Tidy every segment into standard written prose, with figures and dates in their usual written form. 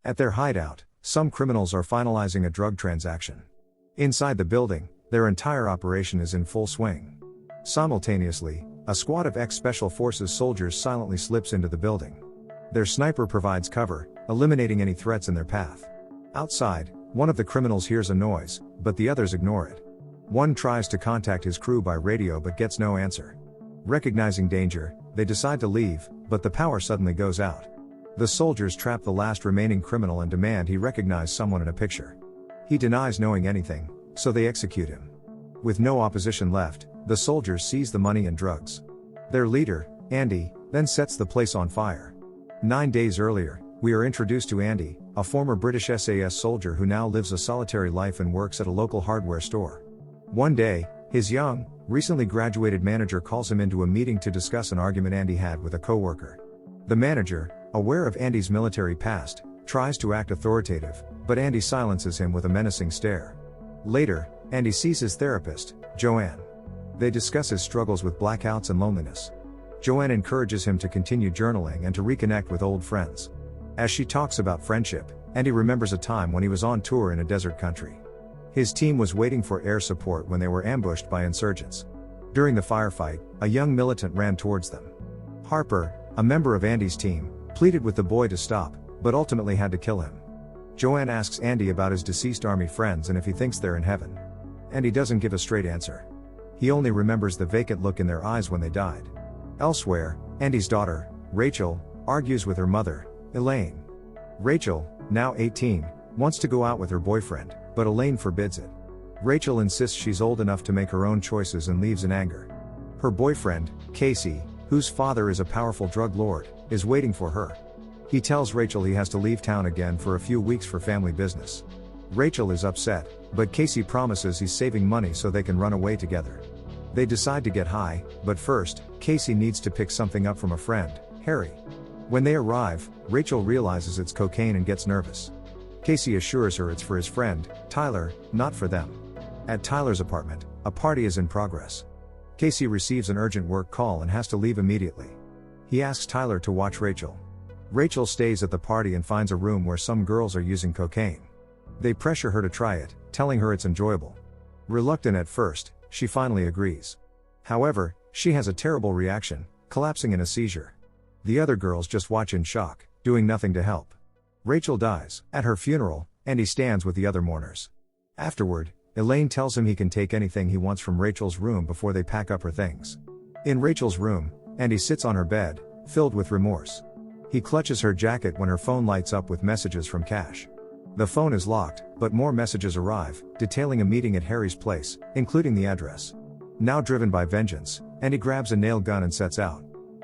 At their hideout, some criminals are finalizing a drug transaction. Inside the building, their entire operation is in full swing. Simultaneously, a squad of ex-Special Forces soldiers silently slips into the building. Their sniper provides cover, eliminating any threats in their path. Outside, one of the criminals hears a noise, but the others ignore it. One tries to contact his crew by radio but gets no answer. Recognizing danger, they decide to leave, but the power suddenly goes out. The soldiers trap the last remaining criminal and demand he recognize someone in a picture. He denies knowing anything, so they execute him. With no opposition left, the soldiers seize the money and drugs. Their leader, Andy, then sets the place on fire. 9 days earlier, we are introduced to Andy, a former British SAS soldier who now lives a solitary life and works at a local hardware store. One day, his young, recently graduated manager calls him into a meeting to discuss an argument Andy had with a coworker. The manager, aware of Andy's military past, tries to act authoritative, but Andy silences him with a menacing stare. Later, Andy sees his therapist, Joanne. They discuss his struggles with blackouts and loneliness. Joanne encourages him to continue journaling and to reconnect with old friends. As she talks about friendship, Andy remembers a time when he was on tour in a desert country. His team was waiting for air support when they were ambushed by insurgents. During the firefight, a young militant ran towards them. Harper, a member of Andy's team, pleaded with the boy to stop, but ultimately had to kill him. Joanne asks Andy about his deceased army friends and if he thinks they're in heaven. Andy doesn't give a straight answer. He only remembers the vacant look in their eyes when they died. Elsewhere, Andy's daughter, Rachel, argues with her mother, Elaine. Rachel, now 18, wants to go out with her boyfriend, but Elaine forbids it. Rachel insists she's old enough to make her own choices and leaves in anger. Her boyfriend, Casey, whose father is a powerful drug lord, is waiting for her. He tells Rachel he has to leave town again for a few weeks for family business. Rachel is upset, but Casey promises he's saving money so they can run away together. They decide to get high, but first, Casey needs to pick something up from a friend, Harry. When they arrive, Rachel realizes it's cocaine and gets nervous. Casey assures her it's for his friend, Tyler, not for them. At Tyler's apartment, a party is in progress. Casey receives an urgent work call and has to leave immediately. He asks Tyler to watch Rachel. Rachel stays at the party and finds a room where some girls are using cocaine. They pressure her to try it, telling her it's enjoyable. Reluctant at first, she finally agrees. However, she has a terrible reaction, collapsing in a seizure. The other girls just watch in shock, doing nothing to help. Rachel dies. At her funeral, Andy stands with the other mourners. Afterward, Elaine tells him he can take anything he wants from Rachel's room before they pack up her things. In Rachel's room, Andy sits on her bed, filled with remorse. He clutches her jacket when her phone lights up with messages from Cash. The phone is locked, but more messages arrive, detailing a meeting at Harry's place, including the address. Now driven by vengeance, Andy grabs a nail gun and sets out.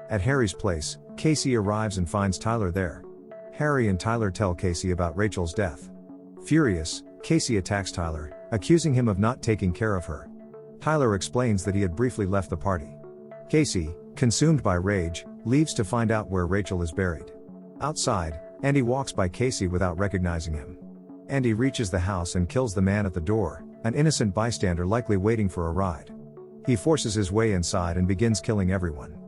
At Harry's place, Casey arrives and finds Tyler there. Harry and Tyler tell Casey about Rachel's death. Furious, Casey attacks Tyler, accusing him of not taking care of her. Tyler explains that he had briefly left the party. Casey, consumed by rage, leaves to find out where Rachel is buried. Outside, Andy walks by Casey without recognizing him. Andy reaches the house and kills the man at the door, an innocent bystander likely waiting for a ride. He forces his way inside and begins killing everyone.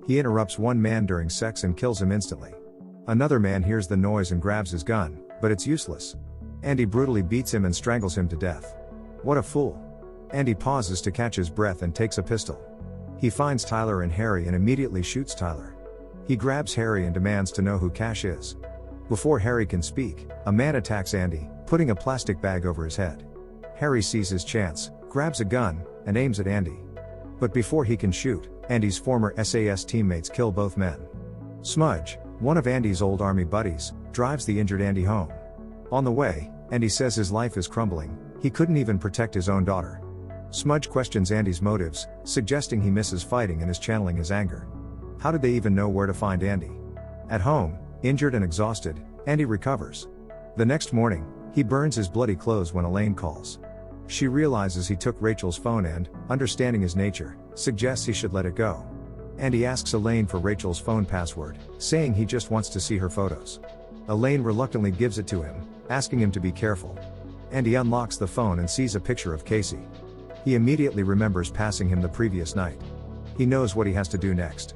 He interrupts one man during sex and kills him instantly. Another man hears the noise and grabs his gun, but it's useless. Andy brutally beats him and strangles him to death. What a fool. Andy pauses to catch his breath and takes a pistol. He finds Tyler and Harry and immediately shoots Tyler. He grabs Harry and demands to know who Cash is. Before Harry can speak, a man attacks Andy, putting a plastic bag over his head. Harry sees his chance, grabs a gun, and aims at Andy. But before he can shoot, Andy's former SAS teammates kill both men. Smudge, one of Andy's old army buddies, drives the injured Andy home. On the way, Andy says his life is crumbling, he couldn't even protect his own daughter. Smudge questions Andy's motives, suggesting he misses fighting and is channeling his anger. How did they even know where to find Andy? At home, injured and exhausted, Andy recovers. The next morning, he burns his bloody clothes when Elaine calls. She realizes he took Rachel's phone and, understanding his nature, suggests he should let it go. Andy asks Elaine for Rachel's phone password, saying he just wants to see her photos. Elaine reluctantly gives it to him, asking him to be careful. Andy unlocks the phone and sees a picture of Casey. He immediately remembers passing him the previous night. He knows what he has to do next.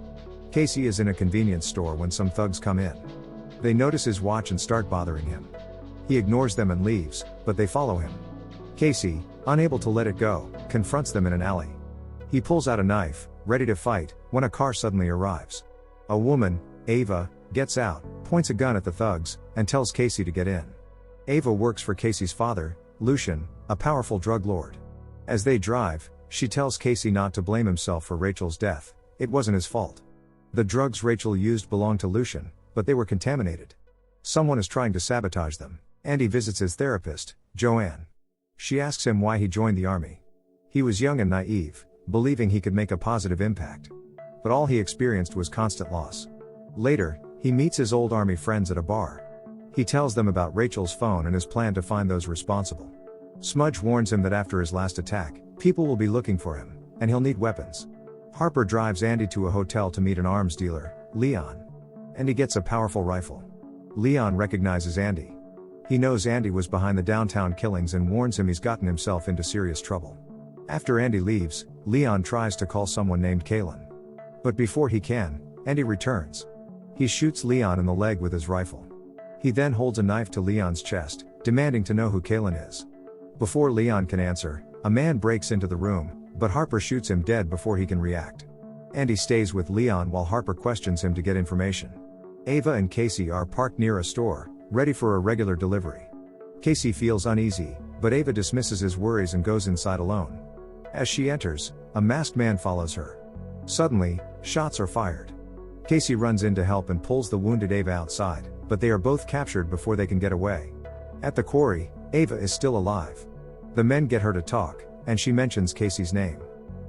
Casey is in a convenience store when some thugs come in. They notice his watch and start bothering him. He ignores them and leaves, but they follow him. Casey, unable to let it go, confronts them in an alley. He pulls out a knife, ready to fight, when a car suddenly arrives. A woman, Ava, gets out, points a gun at the thugs, and tells Casey to get in. Ava works for Casey's father, Lucian, a powerful drug lord. As they drive, she tells Casey not to blame himself for Rachel's death. It wasn't his fault. The drugs Rachel used belonged to Lucian, but they were contaminated. Someone is trying to sabotage them. Andy visits his therapist, Joanne. She asks him why he joined the army. He was young and naive, believing he could make a positive impact. But all he experienced was constant loss. Later, he meets his old army friends at a bar. He tells them about Rachel's phone and his plan to find those responsible. Smudge warns him that after his last attack, people will be looking for him, and he'll need weapons. Harper drives Andy to a hotel to meet an arms dealer, Leon. Andy gets a powerful rifle. Leon recognizes Andy. He knows Andy was behind the downtown killings and warns him he's gotten himself into serious trouble. After Andy leaves, Leon tries to call someone named Kalen. But before he can, Andy returns. He shoots Leon in the leg with his rifle. He then holds a knife to Leon's chest, demanding to know who Kalen is. Before Leon can answer, a man breaks into the room, but Harper shoots him dead before he can react. Andy stays with Leon while Harper questions him to get information. Ava and Casey are parked near a store, ready for a regular delivery. Casey feels uneasy, but Ava dismisses his worries and goes inside alone. As she enters, a masked man follows her. Suddenly, shots are fired. Casey runs in to help and pulls the wounded Ava outside, but they are both captured before they can get away. At the quarry, Ava is still alive. The men get her to talk, and she mentions Casey's name.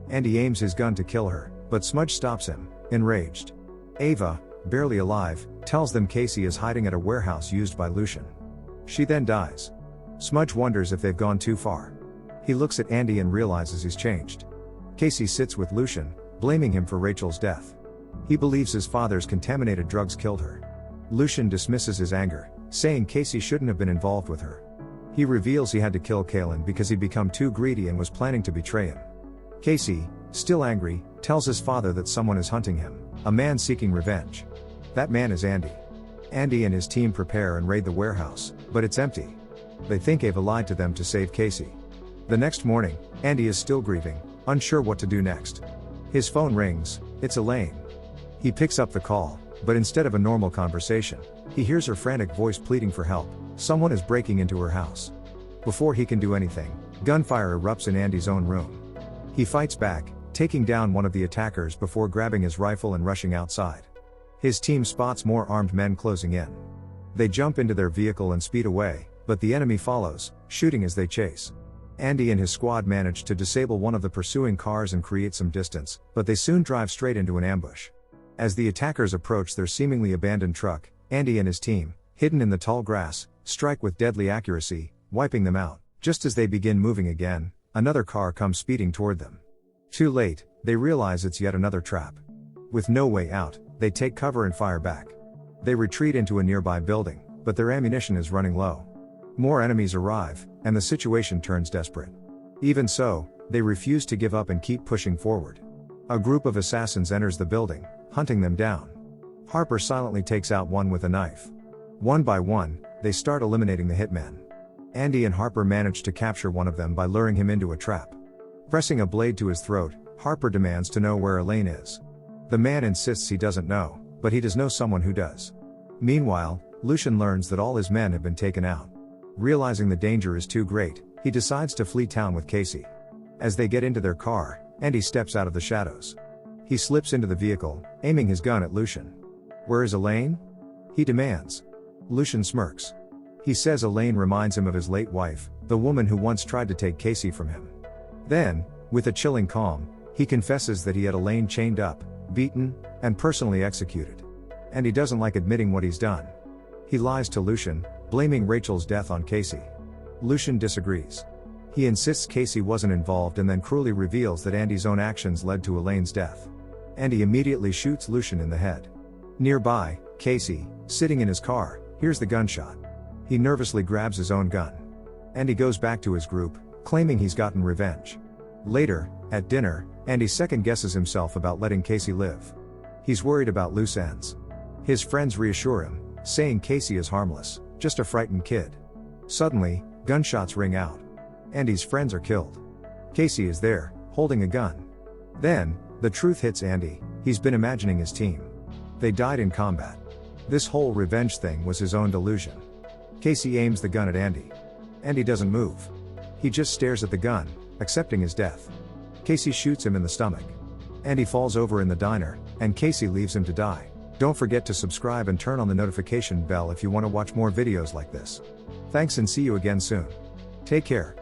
Andy aims his gun to kill her, but Smudge stops him, enraged. Ava, barely alive, tells them Casey is hiding at a warehouse used by Lucian. She then dies. Smudge wonders if they've gone too far. He looks at Andy and realizes he's changed. Casey sits with Lucian, blaming him for Rachel's death. He believes his father's contaminated drugs killed her. Lucian dismisses his anger, saying Casey shouldn't have been involved with her. He reveals he had to kill Kalen because he'd become too greedy and was planning to betray him. Casey, still angry, tells his father that someone is hunting him, a man seeking revenge. That man is Andy. Andy and his team prepare and raid the warehouse, but it's empty. They think Ava lied to them to save Casey. The next morning, Andy is still grieving, unsure what to do next. His phone rings, it's Elaine. He picks up the call, but instead of a normal conversation, he hears her frantic voice pleading for help. Someone is breaking into her house. Before he can do anything, gunfire erupts in Andy's own room. He fights back, taking down one of the attackers before grabbing his rifle and rushing outside. His team spots more armed men closing in. They jump into their vehicle and speed away, but the enemy follows, shooting as they chase. Andy and his squad manage to disable one of the pursuing cars and create some distance, but they soon drive straight into an ambush. As the attackers approach their seemingly abandoned truck, Andy and his team, hidden in the tall grass, strike with deadly accuracy, wiping them out. Just as they begin moving again, another car comes speeding toward them. Too late, they realize it's yet another trap. With no way out, they take cover and fire back. They retreat into a nearby building, but their ammunition is running low. More enemies arrive, and the situation turns desperate. Even so, they refuse to give up and keep pushing forward. A group of assassins enters the building, hunting them down. Harper silently takes out one with a knife. One by one, they start eliminating the hitmen. Andy and Harper manage to capture one of them by luring him into a trap. Pressing a blade to his throat, Harper demands to know where Elaine is. The man insists he doesn't know, but he does know someone who does. Meanwhile, Lucian learns that all his men have been taken out. Realizing the danger is too great, he decides to flee town with Casey. As they get into their car, Andy steps out of the shadows. He slips into the vehicle, aiming his gun at Lucian. "Where is Elaine?" he demands. Lucian smirks. He says Elaine reminds him of his late wife, the woman who once tried to take Casey from him. Then, with a chilling calm, he confesses that he had Elaine chained up, beaten, and personally executed. And he doesn't like admitting what he's done. He lies to Lucian, blaming Rachel's death on Casey. Lucian disagrees. He insists Casey wasn't involved and then cruelly reveals that Andy's own actions led to Elaine's death. Andy immediately shoots Lucian in the head. Nearby, Casey, sitting in his car, hears the gunshot. He nervously grabs his own gun. Andy goes back to his group, claiming he's gotten revenge. Later, at dinner, Andy second-guesses himself about letting Casey live. He's worried about loose ends. His friends reassure him, saying Casey is harmless, just a frightened kid. Suddenly, gunshots ring out. Andy's friends are killed. Casey is there, holding a gun. Then, the truth hits Andy, he's been imagining his team. They died in combat. This whole revenge thing was his own delusion. Casey aims the gun at Andy. Andy doesn't move. He just stares at the gun, accepting his death. Casey shoots him in the stomach. Andy falls over in the diner, and Casey leaves him to die. Don't forget to subscribe and turn on the notification bell if you want to watch more videos like this. Thanks and see you again soon. Take care.